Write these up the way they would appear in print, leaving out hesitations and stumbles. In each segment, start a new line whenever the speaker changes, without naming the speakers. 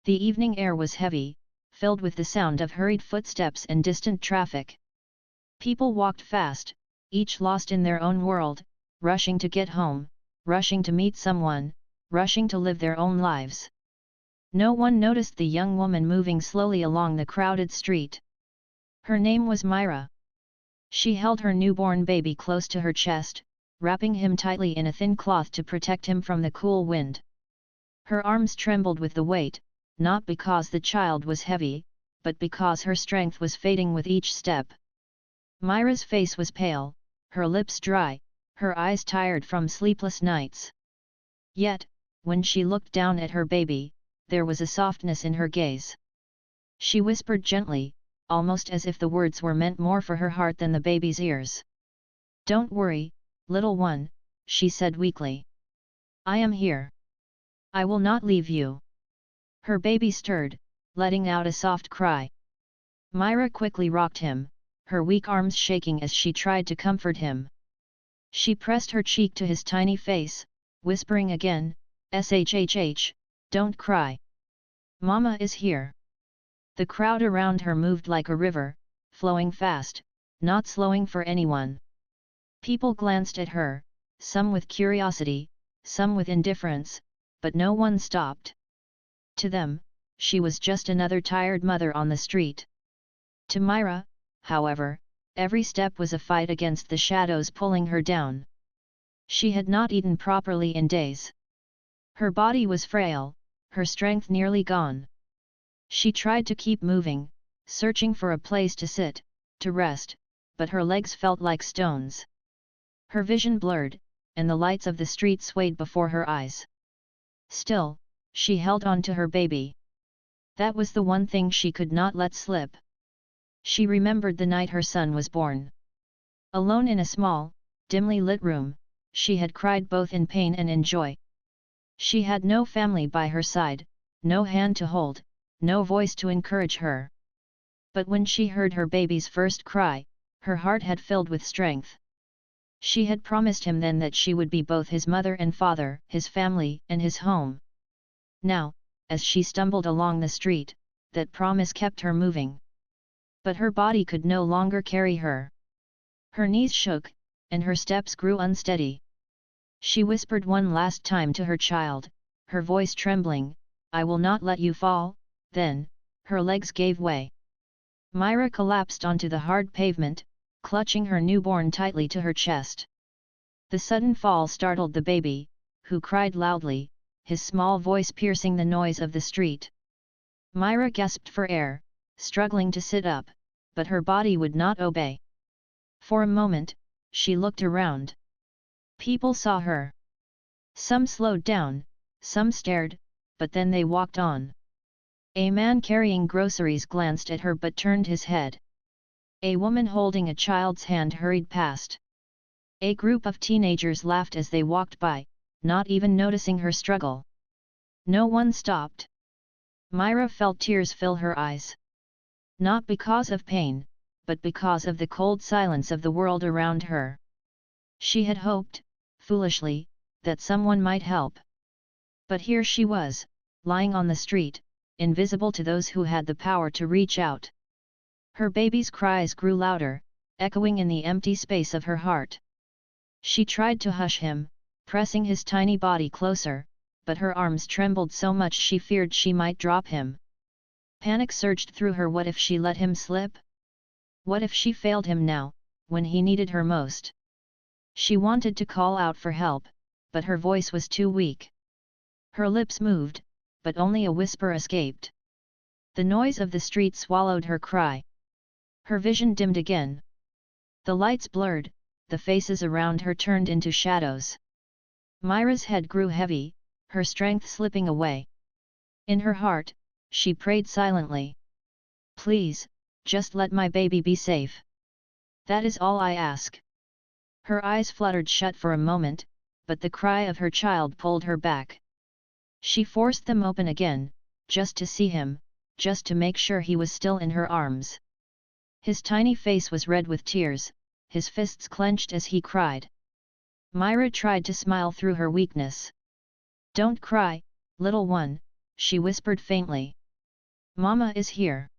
The evening air was heavy, filled with the sound of hurried footsteps and distant traffic. People walked fast, each lost in their own world, rushing to get home, rushing to meet someone, rushing to live their own lives. No one noticed the young woman moving slowly along the crowded street. Her name was Mira. She held her newborn baby close to her chest, wrapping him tightly in a thin cloth to protect him from the cool wind. Her arms trembled with the weight, not because the child was heavy, but because her strength was fading with each step. Mira's face was pale, her lips dry, her eyes tired from sleepless nights. Yet, when she looked down at her baby, there was a softness in her gaze. She whispered gently, almost as if the words were meant more for her heart than the baby's ears. "Don't worry, little one," she said weakly. "I am here. I will not leave you." Her baby stirred, letting out a soft cry. Mira quickly rocked him, her weak arms shaking as she tried to comfort him. She pressed her cheek to his tiny face, whispering again, "Shhh, don't cry. Mama is here." The crowd around her moved like a river, flowing fast, not slowing for anyone. People glanced at her, some with curiosity, some with indifference, but no one stopped. To them, she was just another tired mother on the street. To Mira, however, every step was a fight against the shadows pulling her down. She had not eaten properly in days. Her body was frail, her strength nearly gone. She tried to keep moving, searching for a place to sit, to rest, but her legs felt like stones. Her vision blurred, and the lights of the street swayed before her eyes. Still, she held on to her baby. That was the one thing she could not let slip. She remembered the night her son was born. Alone in a small, dimly lit room, she had cried both in pain and in joy. She had no family by her side, no hand to hold, no voice to encourage her. But when she heard her baby's first cry, her heart had filled with strength. She had promised him then that she would be both his mother and father, his family and his home. Now, as she stumbled along the street, that promise kept her moving. But her body could no longer carry her. Her knees shook, and her steps grew unsteady. She whispered one last time to her child, her voice trembling, "I will not let you fall." Then, her legs gave way. Mira collapsed onto the hard pavement, clutching her newborn tightly to her chest. The sudden fall startled the baby, who cried loudly, his small voice piercing the noise of the street. Mira gasped for air, struggling to sit up, but her body would not obey. For a moment, she looked around. People saw her. Some slowed down, some stared, but then they walked on. A man carrying groceries glanced at her but turned his head. A woman holding a child's hand hurried past. A group of teenagers laughed as they walked by, not even noticing her struggle. No one stopped. Mira felt tears fill her eyes. Not because of pain, but because of the cold silence of the world around her. She had hoped, foolishly, that someone might help. But here she was, lying on the street, invisible to those who had the power to reach out. Her baby's cries grew louder, echoing in the empty space of her heart. She tried to hush him, pressing his tiny body closer, but her arms trembled so much she feared she might drop him. Panic surged through her. What if she let him slip? What if she failed him now, when he needed her most? She wanted to call out for help, but her voice was too weak. Her lips moved, but only a whisper escaped. The noise of the street swallowed her cry. Her vision dimmed again. The lights blurred, the faces around her turned into shadows. Mira's head grew heavy, her strength slipping away. In her heart, she prayed silently. "Please, just let my baby be safe. That is all I ask." Her eyes fluttered shut for a moment, but the cry of her child pulled her back. She forced them open again, just to see him, just to make sure he was still in her arms. His tiny face was red with tears, his fists clenched as he cried. Mira tried to smile through her weakness. "Don't cry, little one," she whispered faintly. Mama is here.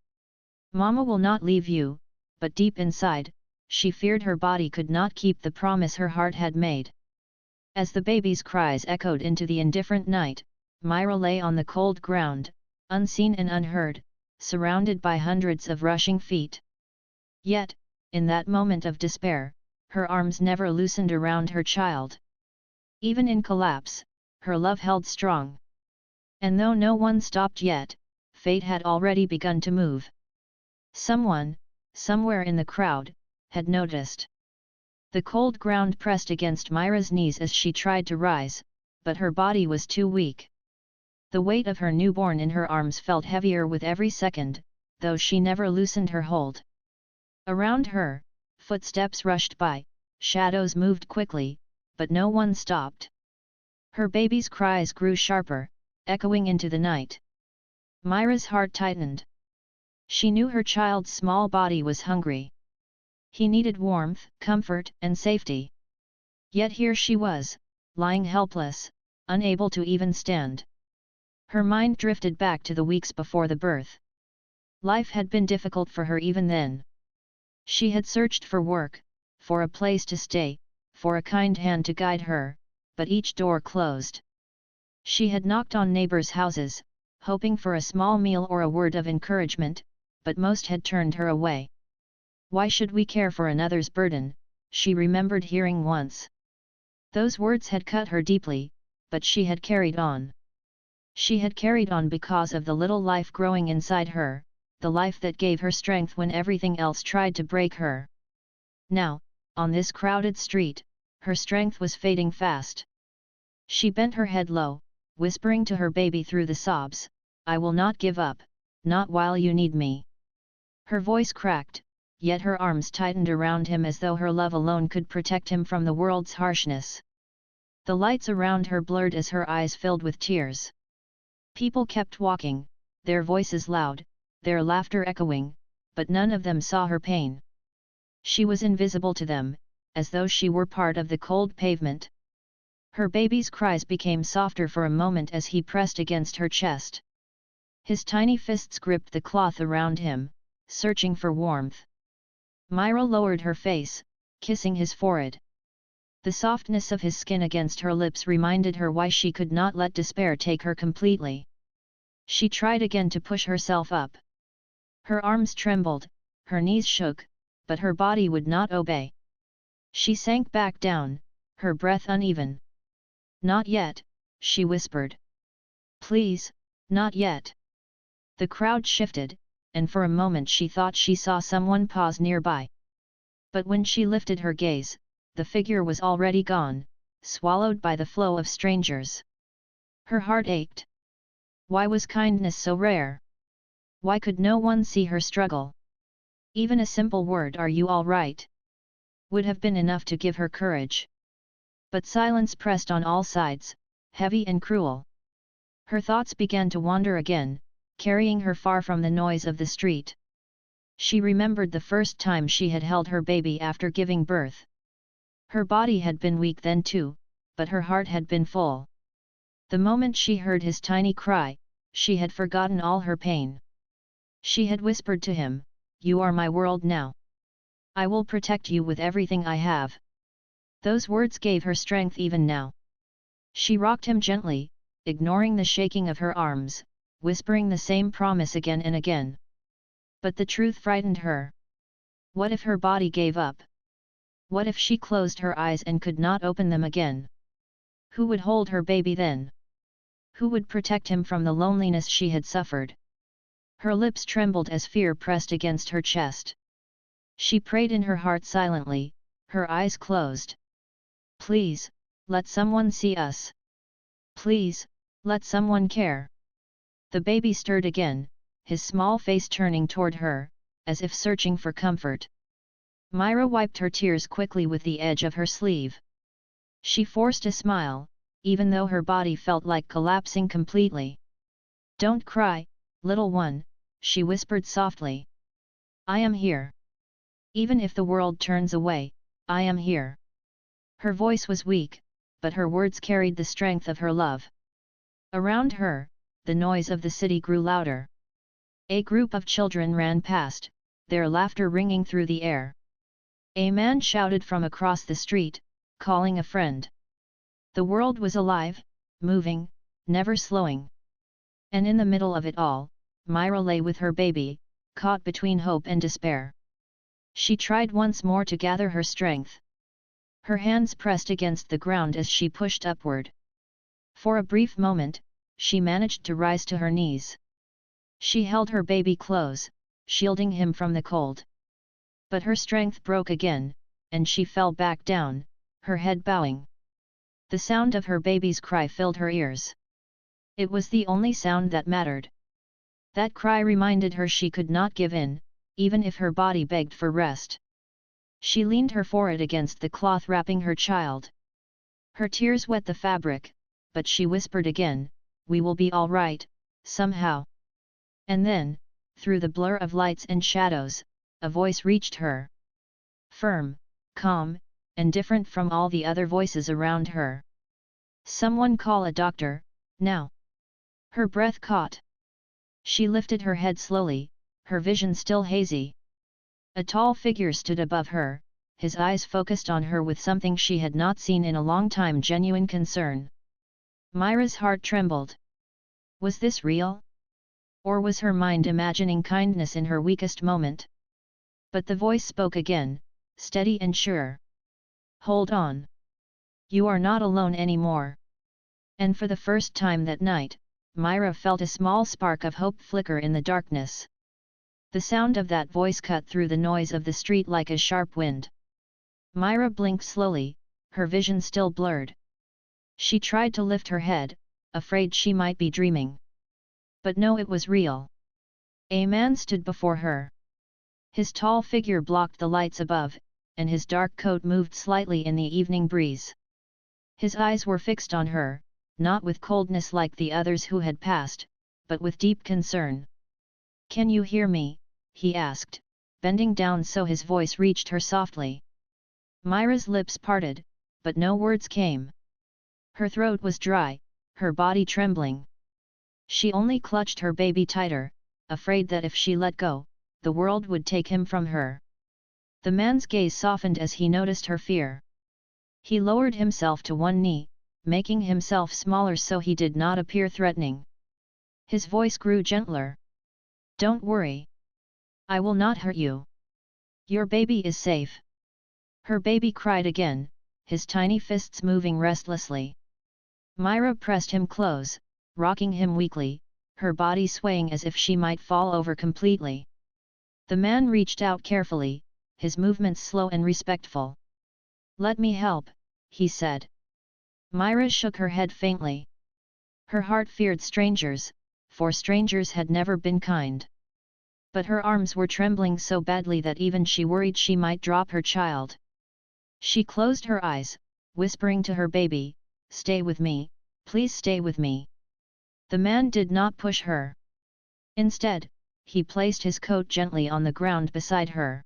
Mama will not leave you, but deep inside, she feared her body could not keep the promise her heart had made. As the baby's cries echoed into the indifferent night, Mira lay on the cold ground, unseen and unheard, surrounded by hundreds of rushing feet. Yet, in that moment of despair, her arms never loosened around her child. Even in collapse, her love held strong. And though no one stopped yet, fate had already begun to move. Someone, somewhere in the crowd, had noticed. The cold ground pressed against Mira's knees as she tried to rise, but her body was too weak. The weight of her newborn in her arms felt heavier with every second, though she never loosened her hold. Around her, footsteps rushed by, shadows moved quickly, but no one stopped. Her baby's cries grew sharper, echoing into the night. Mira's heart tightened. She knew her child's small body was hungry. He needed warmth, comfort, and safety. Yet here she was, lying helpless, unable to even stand. Her mind drifted back to the weeks before the birth. Life had been difficult for her even then. She had searched for work, for a place to stay, for a kind hand to guide her, but each door closed. She had knocked on neighbors' houses, hoping for a small meal or a word of encouragement, but most had turned her away. "Why should we care for another's burden?" she remembered hearing once. Those words had cut her deeply, but she had carried on. She had carried on because of the little life growing inside her, the life that gave her strength when everything else tried to break her. Now, on this crowded street, her strength was fading fast. She bent her head low, whispering to her baby through the sobs, "I will not give up, not while you need me." Her voice cracked, yet her arms tightened around him as though her love alone could protect him from the world's harshness. The lights around her blurred as her eyes filled with tears. People kept walking, their voices loud, their laughter echoing, but none of them saw her pain. She was invisible to them, as though she were part of the cold pavement. Her baby's cries became softer for a moment as he pressed against her chest. His tiny fists gripped the cloth around him, searching for warmth. Mira lowered her face, kissing his forehead. The softness of his skin against her lips reminded her why she could not let despair take her completely. She tried again to push herself up. Her arms trembled, her knees shook, but her body would not obey. She sank back down, her breath uneven. "Not yet," she whispered. "Please, not yet." The crowd shifted, and for a moment she thought she saw someone pause nearby. But when she lifted her gaze, the figure was already gone, swallowed by the flow of strangers. Her heart ached. Why was kindness so rare? Why could no one see her struggle? Even a simple word, "Are you all right?" would have been enough to give her courage. But silence pressed on all sides, heavy and cruel. Her thoughts began to wander again, carrying her far from the noise of the street. She remembered the first time she had held her baby after giving birth. Her body had been weak then too, but her heart had been full. The moment she heard his tiny cry, she had forgotten all her pain. She had whispered to him, "You are my world now. I will protect you with everything I have." Those words gave her strength even now. She rocked him gently, ignoring the shaking of her arms, whispering the same promise again and again. But the truth frightened her. What if her body gave up? What if she closed her eyes and could not open them again? Who would hold her baby then? Who would protect him from the loneliness she had suffered? Her lips trembled as fear pressed against her chest. She prayed in her heart silently, her eyes closed. "Please, let someone see us. Please, let someone care." The baby stirred again, his small face turning toward her, as if searching for comfort. Mira wiped her tears quickly with the edge of her sleeve. She forced a smile, even though her body felt like collapsing completely. "Don't cry, little one," she whispered softly. "I am here. Even if the world turns away, I am here." Her voice was weak, but her words carried the strength of her love. Around her, the noise of the city grew louder. A group of children ran past, their laughter ringing through the air. A man shouted from across the street, calling a friend. The world was alive, moving, never slowing. And in the middle of it all, Mira lay with her baby, caught between hope and despair. She tried once more to gather her strength. Her hands pressed against the ground as she pushed upward. For a brief moment, she managed to rise to her knees. She held her baby close, shielding him from the cold. But her strength broke again, and she fell back down, her head bowing. The sound of her baby's cry filled her ears. It was the only sound that mattered. That cry reminded her she could not give in, even if her body begged for rest. She leaned her forehead against the cloth wrapping her child. Her tears wet the fabric, but she whispered again, "We will be all right, somehow." And then, through the blur of lights and shadows, a voice reached her. Firm, calm, and different from all the other voices around her. "Someone call a doctor, now." Her breath caught. She lifted her head slowly, her vision still hazy. A tall figure stood above her, his eyes focused on her with something she had not seen in a long time, genuine concern. Mira's heart trembled. Was this real? Or was her mind imagining kindness in her weakest moment? But the voice spoke again, steady and sure. "Hold on. You are not alone anymore." And for the first time that night, Mira felt a small spark of hope flicker in the darkness. The sound of that voice cut through the noise of the street like a sharp wind. Mira blinked slowly, her vision still blurred. She tried to lift her head, afraid she might be dreaming. But no, it was real. A man stood before her. His tall figure blocked the lights above, and his dark coat moved slightly in the evening breeze. His eyes were fixed on her, not with coldness like the others who had passed, but with deep concern. "Can you hear me?" he asked, bending down so his voice reached her softly. Mira's lips parted, but no words came. Her throat was dry, her body trembling. She only clutched her baby tighter, afraid that if she let go, the world would take him from her. The man's gaze softened as he noticed her fear. He lowered himself to one knee, making himself smaller so he did not appear threatening. His voice grew gentler. "Don't worry. I will not hurt you. Your baby is safe." Her baby cried again, his tiny fists moving restlessly. Mira pressed him close, rocking him weakly, her body swaying as if she might fall over completely. The man reached out carefully, his movements slow and respectful. "Let me help," he said. Mira shook her head faintly. Her heart feared strangers, for strangers had never been kind. But her arms were trembling so badly that even she worried she might drop her child. She closed her eyes, whispering to her baby, "Stay with me, please stay with me." The man did not push her. Instead, he placed his coat gently on the ground beside her.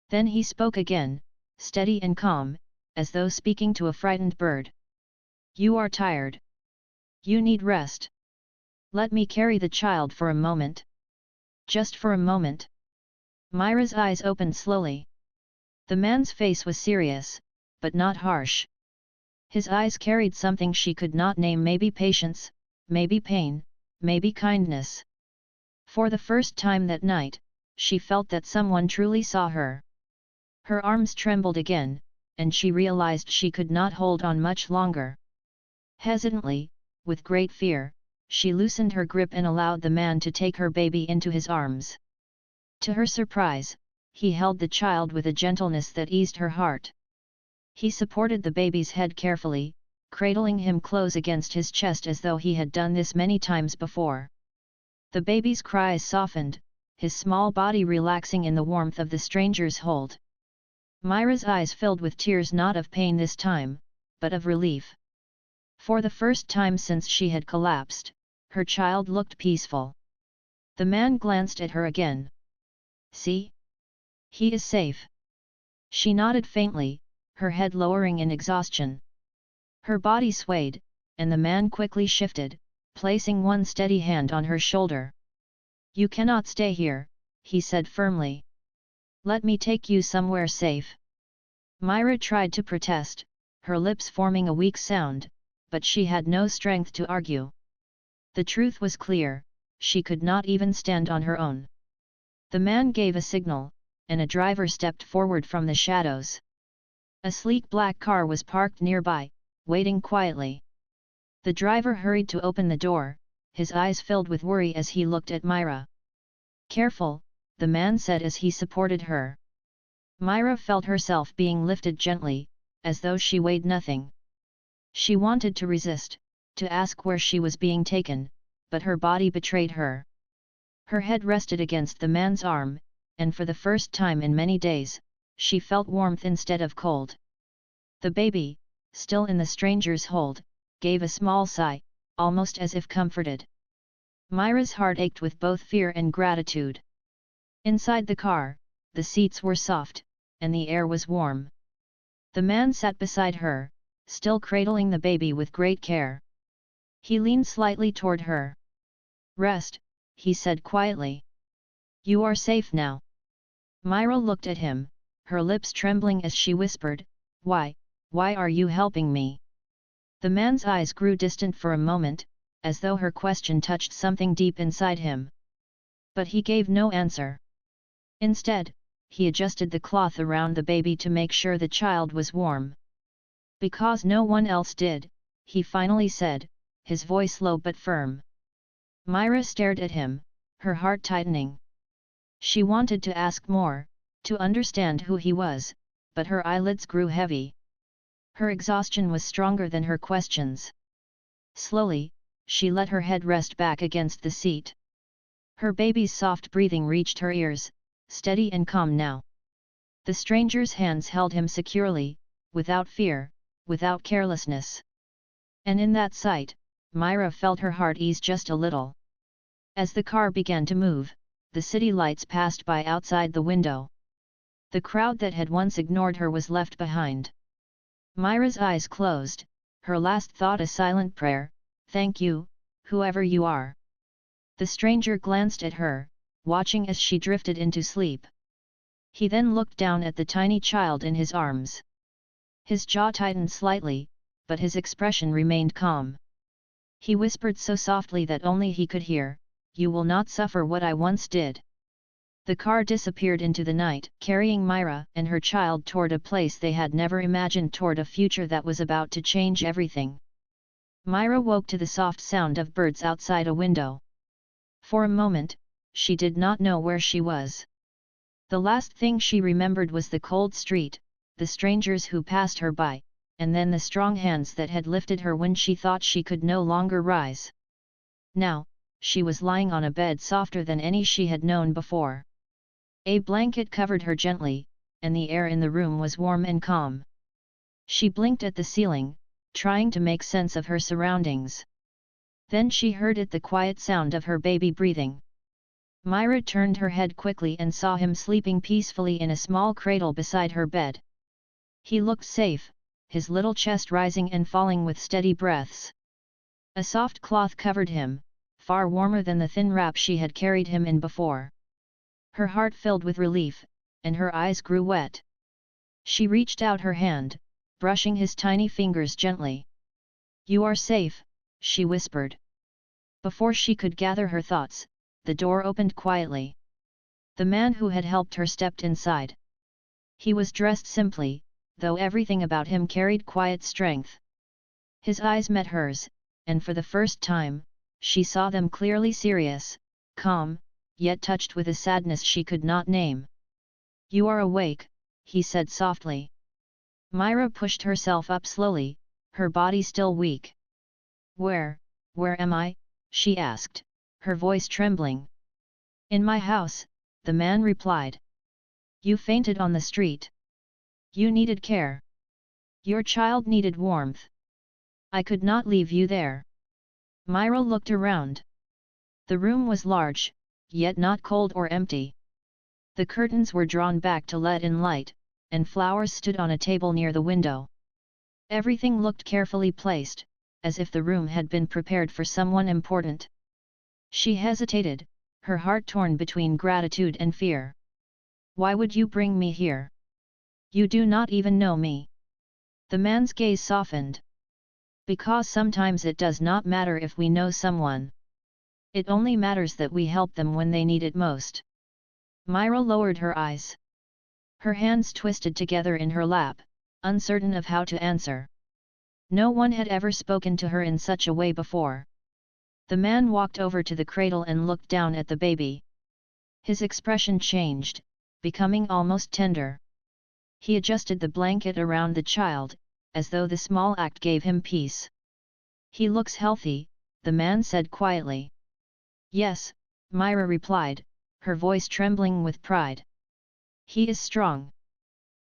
Then he spoke again, steady and calm, as though speaking to a frightened bird. "You are tired. You need rest. Let me carry the child for a moment. Just for a moment." Mira's eyes opened slowly. The man's face was serious, but not harsh. His eyes carried something she could not name, maybe patience, maybe pain, maybe kindness. For the first time that night, she felt that someone truly saw her. Her arms trembled again, and she realized she could not hold on much longer. Hesitantly, with great fear, she loosened her grip and allowed the man to take her baby into his arms. To her surprise, he held the child with a gentleness that eased her heart. He supported the baby's head carefully, cradling him close against his chest as though he had done this many times before. The baby's cries softened, his small body relaxing in the warmth of the stranger's hold. Mira's eyes filled with tears, not of pain this time, but of relief. For the first time since she had collapsed, her child looked peaceful. The man glanced at her again. "See? He is safe." She nodded faintly, her head lowering in exhaustion. Her body swayed, and the man quickly shifted, placing one steady hand on her shoulder. "You cannot stay here," he said firmly. "Let me take you somewhere safe." Mira tried to protest, her lips forming a weak sound, but she had no strength to argue. The truth was clear, she could not even stand on her own. The man gave a signal, and a driver stepped forward from the shadows. A sleek black car was parked nearby, waiting quietly. The driver hurried to open the door, his eyes filled with worry as he looked at Mira. "Careful," the man said as he supported her. Mira felt herself being lifted gently, as though she weighed nothing. She wanted to resist, to ask where she was being taken, but her body betrayed her. Her head rested against the man's arm, and for the first time in many days, she felt warmth instead of cold. The baby, still in the stranger's hold, gave a small sigh, almost as if comforted. Mira's heart ached with both fear and gratitude. Inside the car, the seats were soft, and the air was warm. The man sat beside her, still cradling the baby with great care. He leaned slightly toward her. "Rest," he said quietly. "You are safe now." Mira looked at him, her lips trembling as she whispered, why are you helping me?" The man's eyes grew distant for a moment, as though her question touched something deep inside him. But he gave no answer. Instead, he adjusted the cloth around the baby to make sure the child was warm. "Because no one else did," he finally said, his voice low but firm. Mira stared at him, her heart tightening. She wanted to ask more, to understand who he was, but her eyelids grew heavy. Her exhaustion was stronger than her questions. Slowly, she let her head rest back against the seat. Her baby's soft breathing reached her ears, steady and calm now. The stranger's hands held him securely, without fear, without carelessness. And in that sight, Mira felt her heart ease just a little. As the car began to move, the city lights passed by outside the window. The crowd that had once ignored her was left behind. Mira's eyes closed, her last thought a silent prayer, "Thank you, whoever you are." The stranger glanced at her, watching as she drifted into sleep. He then looked down at the tiny child in his arms. His jaw tightened slightly, but his expression remained calm. He whispered so softly that only he could hear, "You will not suffer what I once did." The car disappeared into the night, carrying Mira and her child toward a place they had never imagined, toward a future that was about to change everything. Mira woke to the soft sound of birds outside a window. For a moment, she did not know where she was. The last thing she remembered was the cold street, the strangers who passed her by, and then the strong hands that had lifted her when she thought she could no longer rise. Now, she was lying on a bed softer than any she had known before. A blanket covered her gently, and the air in the room was warm and calm. She blinked at the ceiling, trying to make sense of her surroundings. Then she heard the quiet sound of her baby breathing. Mira turned her head quickly and saw him sleeping peacefully in a small cradle beside her bed. He looked safe, his little chest rising and falling with steady breaths. A soft cloth covered him, far warmer than the thin wrap she had carried him in before. Her heart filled with relief, and her eyes grew wet. She reached out her hand, brushing his tiny fingers gently. "You are safe," she whispered. Before she could gather her thoughts, the door opened quietly. The man who had helped her stepped inside. He was dressed simply, though everything about him carried quiet strength. His eyes met hers, and for the first time, she saw them clearly, serious, calm, yet touched with a sadness she could not name. "You are awake," he said softly. Mira pushed herself up slowly, her body still weak. Where am I?" she asked, her voice trembling. "In my house," the man replied. "You fainted on the street. You needed care. Your child needed warmth. I could not leave you there." Mira looked around. The room was large, yet not cold or empty. The curtains were drawn back to let in light, and flowers stood on a table near the window. Everything looked carefully placed, as if the room had been prepared for someone important. She hesitated, her heart torn between gratitude and fear. "Why would you bring me here? You do not even know me." The man's gaze softened. "Because sometimes it does not matter if we know someone. It only matters that we help them when they need it most." Mira lowered her eyes. Her hands twisted together in her lap, uncertain of how to answer. No one had ever spoken to her in such a way before. The man walked over to the cradle and looked down at the baby. His expression changed, becoming almost tender. He adjusted the blanket around the child, as though the small act gave him peace. "He looks healthy," the man said quietly. "Yes," Mira replied, her voice trembling with pride. "He is strong."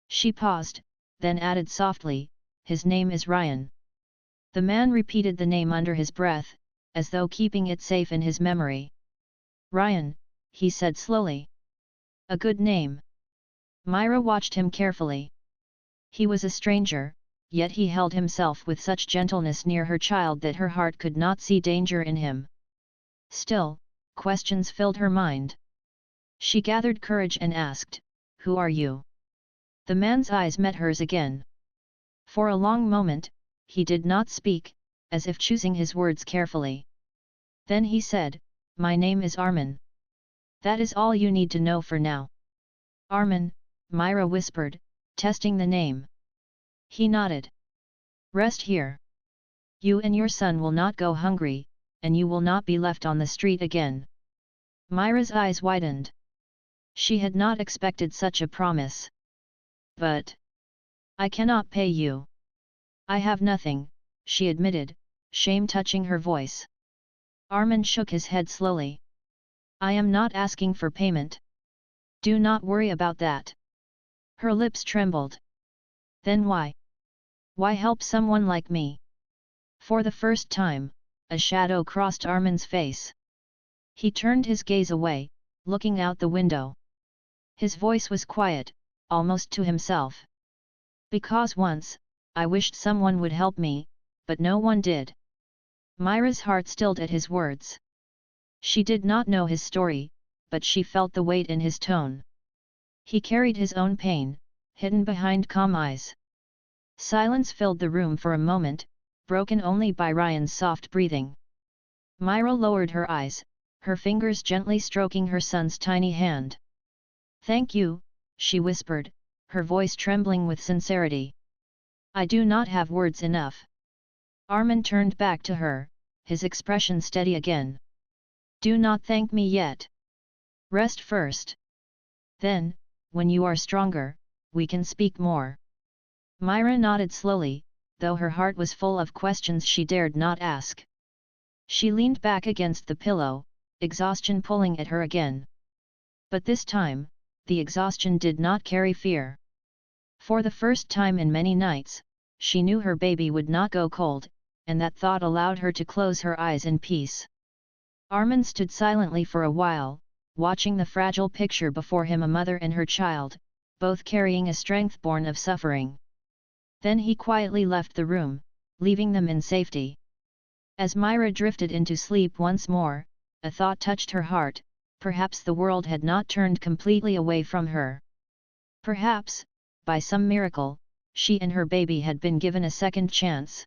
She paused, then added softly, "His name is Ryan." The man repeated the name under his breath, as though keeping it safe in his memory. "Ryan," he said slowly. "A good name." Mira watched him carefully. He was a stranger, yet he held himself with such gentleness near her child that her heart could not see danger in him. Still, questions filled her mind. She gathered courage and asked, "Who are you?" The man's eyes met hers again. For a long moment, he did not speak, as if choosing his words carefully. Then he said, "My name is Armin. That is all you need to know for now." "Armin," Mira whispered, testing the name. He nodded. "Rest here. You and your son will not go hungry, and you will not be left on the street again." Mira's eyes widened. She had not expected such a promise. "But I cannot pay you." "I have nothing," she admitted, shame touching her voice. Armin shook his head slowly. "I am not asking for payment. Do not worry about that." Her lips trembled. "Then why? Why help someone like me?" For the first time, a shadow crossed Armin's face. He turned his gaze away, looking out the window. His voice was quiet, almost to himself. "Because once, I wished someone would help me, but no one did." Mira's heart stilled at his words. She did not know his story, but she felt the weight in his tone. He carried his own pain, hidden behind calm eyes. Silence filled the room for a moment, broken only by Ryan's soft breathing. Mira lowered her eyes, her fingers gently stroking her son's tiny hand. "Thank you," she whispered, her voice trembling with sincerity. "I do not have words enough." Armin turned back to her, his expression steady again. "Do not thank me yet. Rest first. Then, when you are stronger, we can speak more." Mira nodded slowly, though her heart was full of questions she dared not ask. She leaned back against the pillow, exhaustion pulling at her again. But this time, the exhaustion did not carry fear. For the first time in many nights, she knew her baby would not go cold, and that thought allowed her to close her eyes in peace. Armin stood silently for a while, watching the fragile picture before him, a mother and her child, both carrying a strength born of suffering. Then he quietly left the room, leaving them in safety. As Mira drifted into sleep once more, a thought touched her heart: perhaps the world had not turned completely away from her. Perhaps, by some miracle, she and her baby had been given a second chance.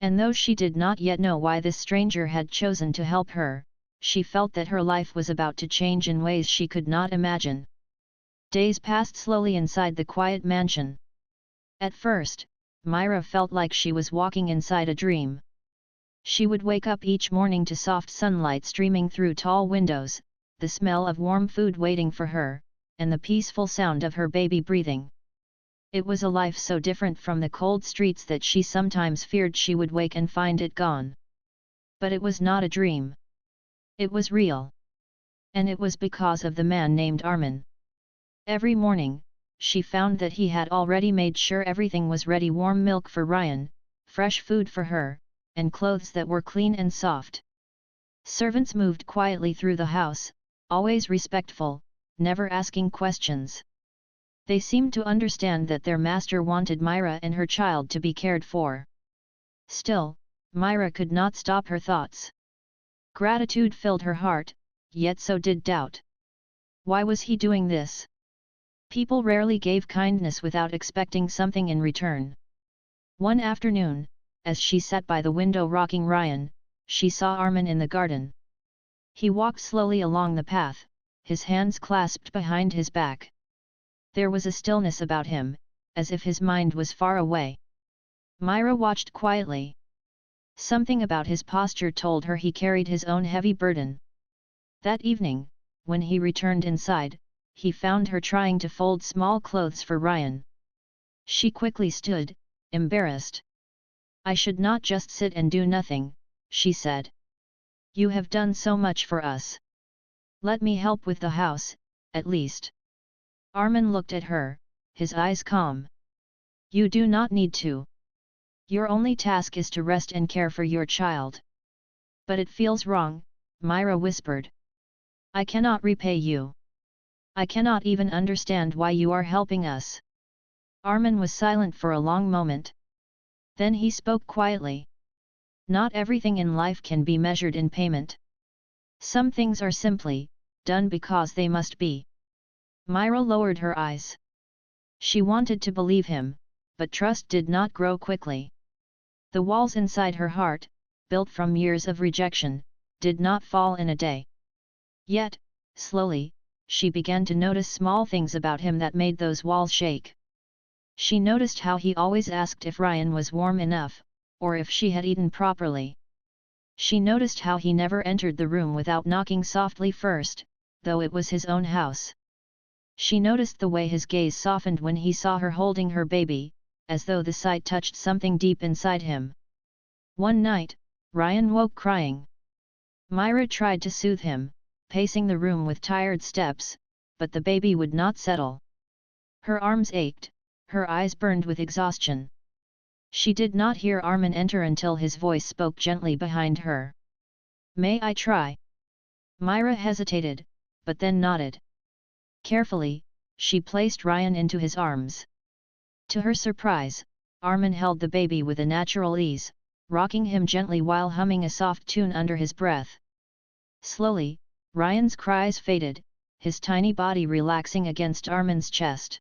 And though she did not yet know why this stranger had chosen to help her, she felt that her life was about to change in ways she could not imagine. Days passed slowly inside the quiet mansion. At first, Mira felt like she was walking inside a dream. She would wake up each morning to soft sunlight streaming through tall windows, the smell of warm food waiting for her, and the peaceful sound of her baby breathing. It was a life so different from the cold streets that she sometimes feared she would wake and find it gone. But it was not a dream. It was real. And it was because of the man named Armin. Every morning, she found that he had already made sure everything was ready: warm milk for Ryan, fresh food for her, and clothes that were clean and soft. Servants moved quietly through the house, always respectful, never asking questions. They seemed to understand that their master wanted Mira and her child to be cared for. Still, Mira could not stop her thoughts. Gratitude filled her heart, yet so did doubt. Why was he doing this? People rarely gave kindness without expecting something in return. One afternoon, as she sat by the window rocking Ryan, she saw Armin in the garden. He walked slowly along the path, his hands clasped behind his back. There was a stillness about him, as if his mind was far away. Mira watched quietly. Something about his posture told her he carried his own heavy burden. That evening, when he returned inside, he found her trying to fold small clothes for Ryan. She quickly stood, embarrassed. "I should not just sit and do nothing," she said. "You have done so much for us. Let me help with the house, at least." Armin looked at her, his eyes calm. "You do not need to. Your only task is to rest and care for your child." "But it feels wrong," Mira whispered. "I cannot repay you. I cannot even understand why you are helping us." Armin was silent for a long moment. Then he spoke quietly. "Not everything in life can be measured in payment. Some things are simply done because they must be." Mira lowered her eyes. She wanted to believe him, but trust did not grow quickly. The walls inside her heart, built from years of rejection, did not fall in a day. Yet, slowly, she began to notice small things about him that made those walls shake. She noticed how he always asked if Ryan was warm enough, or if she had eaten properly. She noticed how he never entered the room without knocking softly first, though it was his own house. She noticed the way his gaze softened when he saw her holding her baby, as though the sight touched something deep inside him. One night, Ryan woke crying. Mira tried to soothe him, pacing the room with tired steps, but the baby would not settle. Her arms ached, her eyes burned with exhaustion. She did not hear Armin enter until his voice spoke gently behind her. "May I try?" Mira hesitated, but then nodded. Carefully, she placed Ryan into his arms. To her surprise, Armin held the baby with a natural ease, rocking him gently while humming a soft tune under his breath. Slowly, Ryan's cries faded, his tiny body relaxing against Armin's chest.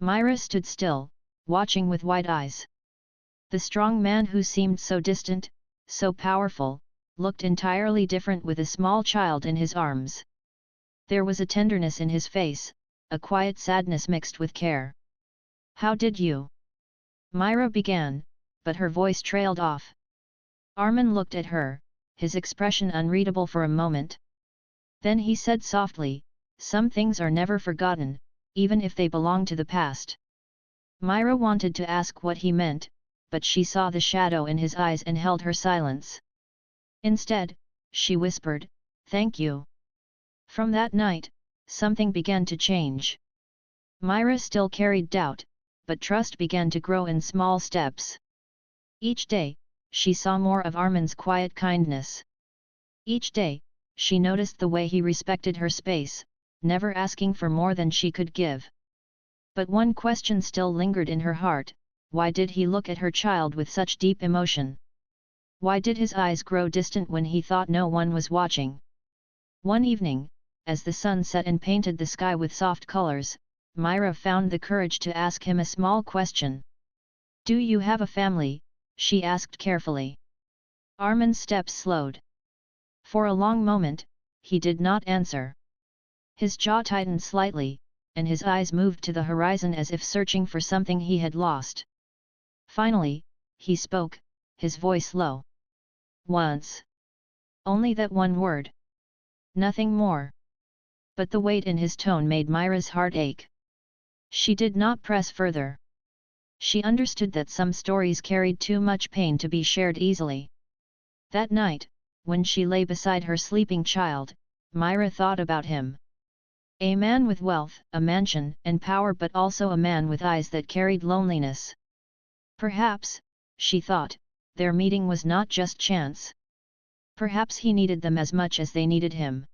Mira stood still, watching with wide eyes. The strong man who seemed so distant, so powerful, looked entirely different with a small child in his arms. There was a tenderness in his face, a quiet sadness mixed with care. "How did you?" Mira began, but her voice trailed off. Armin looked at her, his expression unreadable for a moment. Then he said softly, "Some things are never forgotten, even if they belong to the past." Mira wanted to ask what he meant, but she saw the shadow in his eyes and held her silence. Instead, she whispered, "Thank you." From that night, something began to change. Mira still carried doubt, but trust began to grow in small steps. Each day, she saw more of Armin's quiet kindness. Each day, she noticed the way he respected her space, never asking for more than she could give. But one question still lingered in her heart: why did he look at her child with such deep emotion? Why did his eyes grow distant when he thought no one was watching? One evening, as the sun set and painted the sky with soft colors, Mira found the courage to ask him a small question. "Do you have a family?" she asked carefully. Armin's steps slowed. For a long moment, he did not answer. His jaw tightened slightly, and his eyes moved to the horizon as if searching for something he had lost. Finally, he spoke, his voice low. "Once." Only that one word. Nothing more. But the weight in his tone made Mira's heart ache. She did not press further. She understood that some stories carried too much pain to be shared easily. That night, when she lay beside her sleeping child, Mira thought about him. A man with wealth, a mansion, and power, but also a man with eyes that carried loneliness. Perhaps, she thought, their meeting was not just chance. Perhaps he needed them as much as they needed him.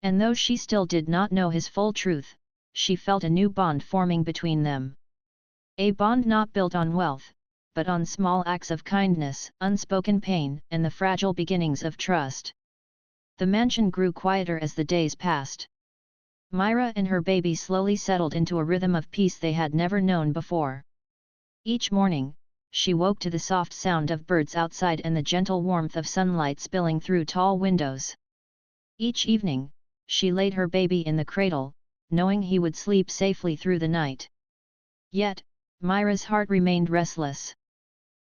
And though she still did not know his full truth, she felt a new bond forming between them. A bond not built on wealth, but on small acts of kindness, unspoken pain, and the fragile beginnings of trust. The mansion grew quieter as the days passed. Mira and her baby slowly settled into a rhythm of peace they had never known before. Each morning, she woke to the soft sound of birds outside and the gentle warmth of sunlight spilling through tall windows. Each evening, she laid her baby in the cradle, knowing he would sleep safely through the night. Yet, Mira's heart remained restless.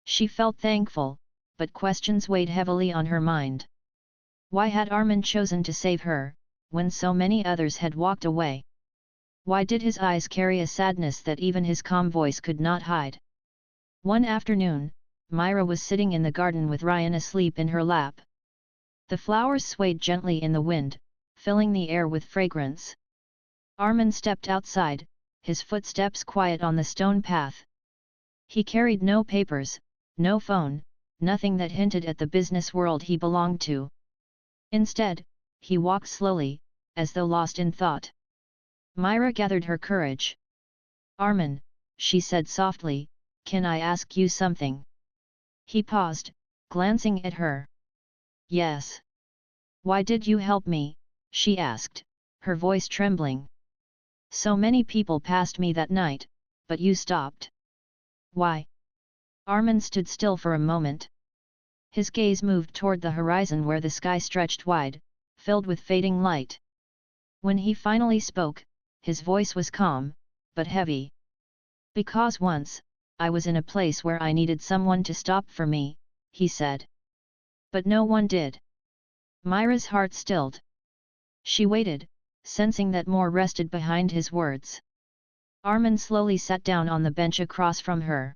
She felt thankful, but questions weighed heavily on her mind. Why had Armin chosen to save her, when so many others had walked away? Why did his eyes carry a sadness that even his calm voice could not hide? One afternoon, Mira was sitting in the garden with Ryan asleep in her lap. The flowers swayed gently in the wind, filling the air with fragrance. Armin stepped outside, his footsteps quiet on the stone path. He carried no papers, no phone, nothing that hinted at the business world he belonged to. Instead, he walked slowly, as though lost in thought. Mira gathered her courage. "Armin," she said softly, "can I ask you something?" He paused, glancing at her. "Yes." "Why did you help me?" she asked, her voice trembling. "So many people passed me that night, but you stopped." "Why?" Armin stood still for a moment. His gaze moved toward the horizon where the sky stretched wide, filled with fading light. When he finally spoke, his voice was calm, but heavy. "Because once, I was in a place where I needed someone to stop for me," he said. "But no one did." Mira's heart stilled. She waited, sensing that more rested behind his words. Armin slowly sat down on the bench across from her.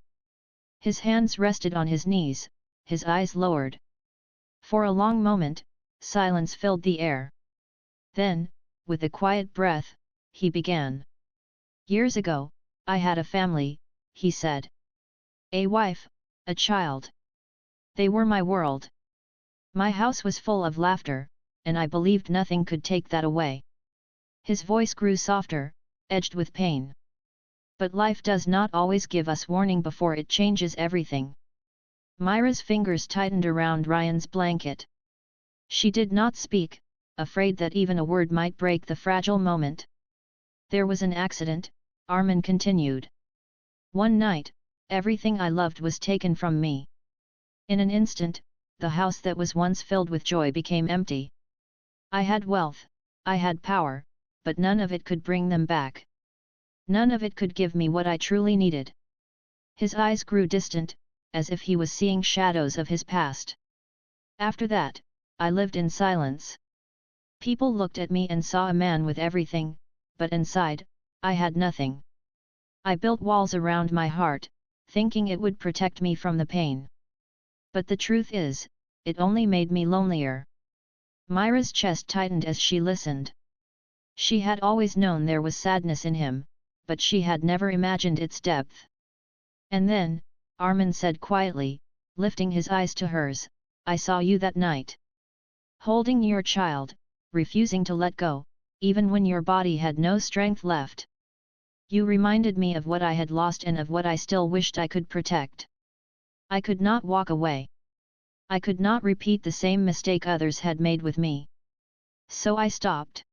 His hands rested on his knees, his eyes lowered. For a long moment, silence filled the air. Then, with a quiet breath, he began. "Years ago, I had a family," he said. "A wife, a child. They were my world. My house was full of laughter, and I believed nothing could take that away." His voice grew softer, edged with pain. "But life does not always give us warning before it changes everything." Mira's fingers tightened around Ryan's blanket. She did not speak, afraid that even a word might break the fragile moment. "There was an accident," Armin continued. "One night, everything I loved was taken from me. In an instant, the house that was once filled with joy became empty. I had wealth, I had power, but none of it could bring them back. None of it could give me what I truly needed." His eyes grew distant, as if he was seeing shadows of his past. "After that, I lived in silence. People looked at me and saw a man with everything, but inside, I had nothing. I built walls around my heart, thinking it would protect me from the pain. But the truth is, it only made me lonelier." Mira's chest tightened as she listened. She had always known there was sadness in him, but she had never imagined its depth. And then, Armin said quietly, lifting his eyes to hers, "I saw you that night. Holding your child, refusing to let go, even when your body had no strength left. You reminded me of what I had lost and of what I still wished I could protect. I could not walk away. I could not repeat the same mistake others had made with me. So I stopped."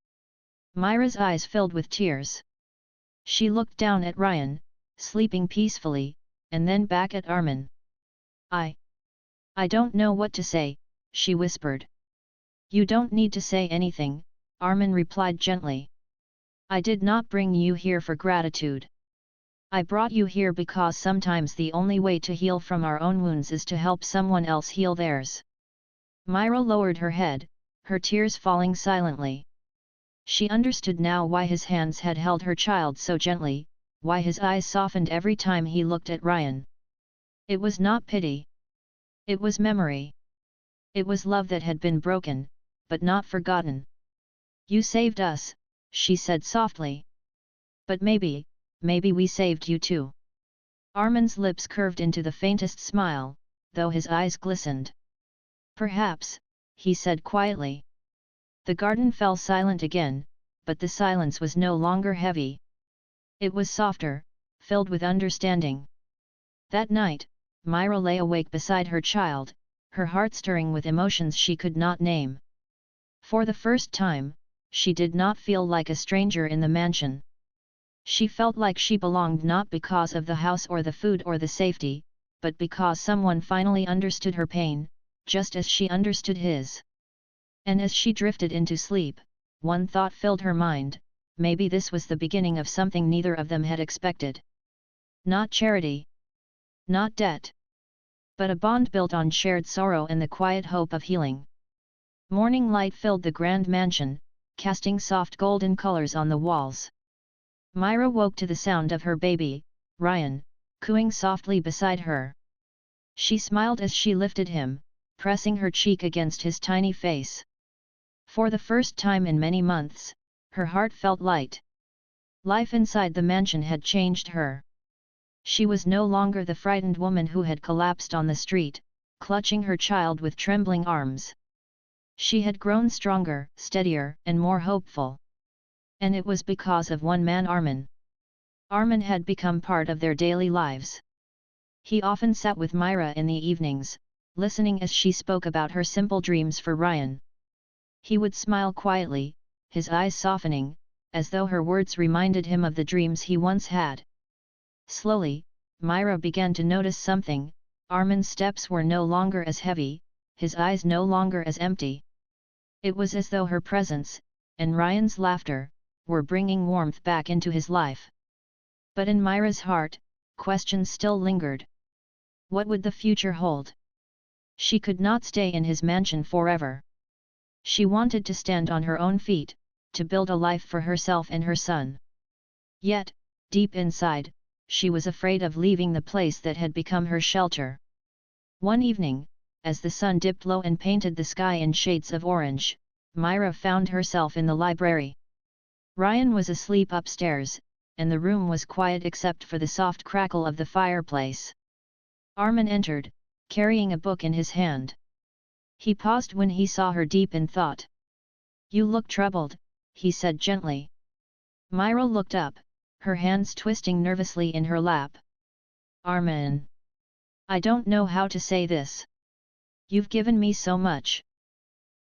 Mira's eyes filled with tears. She looked down at Ryan, sleeping peacefully, and then back at Armin. I don't know what to say," she whispered. "You don't need to say anything," Armin replied gently. "I did not bring you here for gratitude. I brought you here because sometimes the only way to heal from our own wounds is to help someone else heal theirs." Mira lowered her head, her tears falling silently. She understood now why his hands had held her child so gently, why his eyes softened every time he looked at Ryan. It was not pity. It was memory. It was love that had been broken, but not forgotten. "You saved us," she said softly. "But maybe we saved you too." Armin's lips curved into the faintest smile, though his eyes glistened. "Perhaps," he said quietly. The garden fell silent again, but the silence was no longer heavy. It was softer, filled with understanding. That night, Mira lay awake beside her child, her heart stirring with emotions she could not name. For the first time, she did not feel like a stranger in the mansion. She felt like she belonged not because of the house or the food or the safety, but because someone finally understood her pain, just as she understood his. And as she drifted into sleep, one thought filled her mind: maybe this was the beginning of something neither of them had expected. Not charity. Not debt. But a bond built on shared sorrow and the quiet hope of healing. Morning light filled the grand mansion, casting soft golden colors on the walls. Mira woke to the sound of her baby, Ryan, cooing softly beside her. She smiled as she lifted him, pressing her cheek against his tiny face. For the first time in many months, her heart felt light. Life inside the mansion had changed her. She was no longer the frightened woman who had collapsed on the street, clutching her child with trembling arms. She had grown stronger, steadier, and more hopeful. And it was because of one man, Armin. Armin had become part of their daily lives. He often sat with Mira in the evenings, listening as she spoke about her simple dreams for Ryan. He would smile quietly, his eyes softening, as though her words reminded him of the dreams he once had. Slowly, Mira began to notice something: Armin's steps were no longer as heavy, his eyes no longer as empty. It was as though her presence, and Ryan's laughter, were bringing warmth back into his life. But in Mira's heart, questions still lingered. What would the future hold? She could not stay in his mansion forever. She wanted to stand on her own feet, to build a life for herself and her son. Yet, deep inside, she was afraid of leaving the place that had become her shelter. One evening, as the sun dipped low and painted the sky in shades of orange, Mira found herself in the library. Ryan was asleep upstairs, and the room was quiet except for the soft crackle of the fireplace. Armin entered, carrying a book in his hand. He paused when he saw her deep in thought. "You look troubled," he said gently. Mira looked up, her hands twisting nervously in her lap. "Armin. I don't know how to say this. You've given me so much.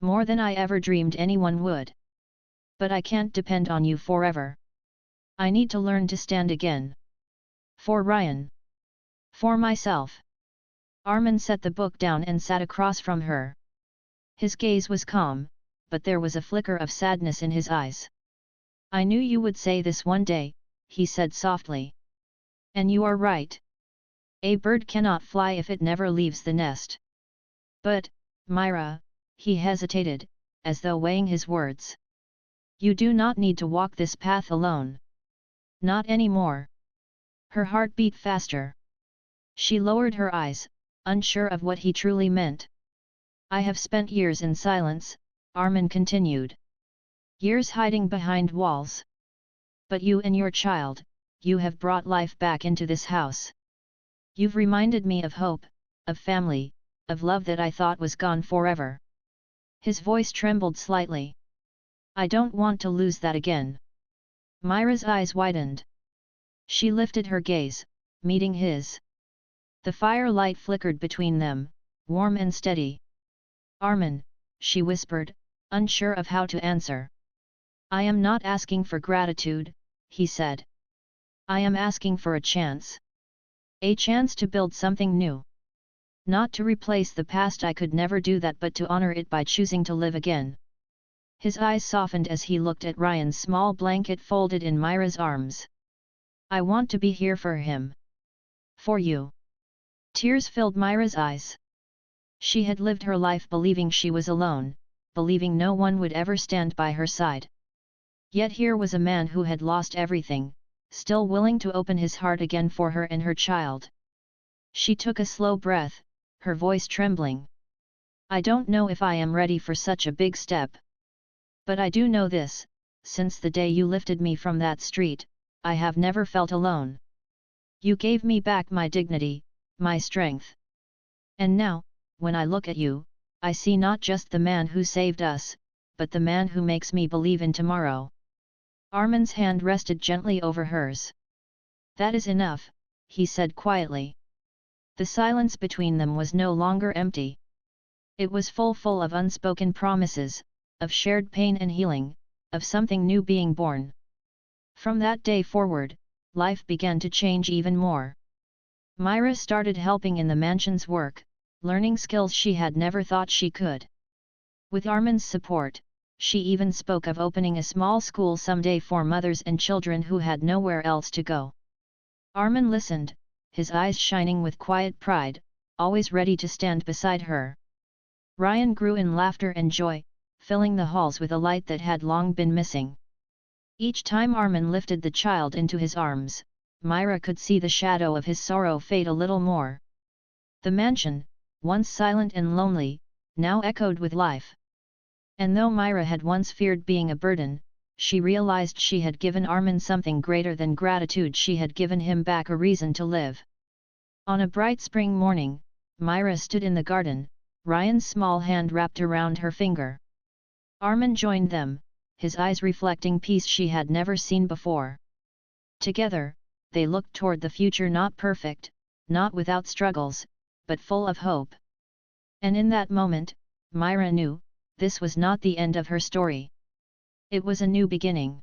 More than I ever dreamed anyone would. But I can't depend on you forever. I need to learn to stand again. For Ryan. For myself." Armin set the book down and sat across from her. His gaze was calm, but there was a flicker of sadness in his eyes. "I knew you would say this one day," he said softly. "And you are right. A bird cannot fly if it never leaves the nest." "But, Mira," he hesitated, as though weighing his words. "You do not need to walk this path alone. Not anymore." Her heart beat faster. She lowered her eyes, unsure of what he truly meant. "I have spent years in silence," Armin continued. "Years hiding behind walls. But you and your child, you have brought life back into this house. You've reminded me of hope, of family, of love that I thought was gone forever." His voice trembled slightly. "I don't want to lose that again." Mira's eyes widened. She lifted her gaze, meeting his. The firelight flickered between them, warm and steady. "Armin," she whispered, unsure of how to answer. "I am not asking for gratitude," he said. "I am asking for a chance. A chance to build something new. Not to replace the past, I could never do that, but to honor it by choosing to live again." His eyes softened as he looked at Ryan's small blanket folded in Mira's arms. "I want to be here for him. For you." Tears filled Mira's eyes. She had lived her life believing she was alone, believing no one would ever stand by her side. Yet here was a man who had lost everything, still willing to open his heart again for her and her child. She took a slow breath, her voice trembling. "I don't know if I am ready for such a big step. But I do know this: since the day you lifted me from that street, I have never felt alone. You gave me back my dignity, my strength. And now, when I look at you, I see not just the man who saved us, but the man who makes me believe in tomorrow." Armin's hand rested gently over hers. "That is enough," he said quietly. The silence between them was no longer empty. It was full of unspoken promises, of shared pain and healing, of something new being born. From that day forward, life began to change even more. Mira started helping in the mansion's work, learning skills she had never thought she could. With Armin's support, she even spoke of opening a small school someday for mothers and children who had nowhere else to go. Armin listened, his eyes shining with quiet pride, always ready to stand beside her. Ryan grew in laughter and joy, filling the halls with a light that had long been missing. Each time Armin lifted the child into his arms, Mira could see the shadow of his sorrow fade a little more. The mansion, once silent and lonely, now echoed with life. And though Mira had once feared being a burden, she realized she had given Armin something greater than gratitude. She had given him back a reason to live. On a bright spring morning, Mira stood in the garden, Ryan's small hand wrapped around her finger. Armin joined them, his eyes reflecting peace she had never seen before. Together, they looked toward the future, not perfect, not without struggles, but full of hope. And in that moment, Mira knew, this was not the end of her story. It was a new beginning.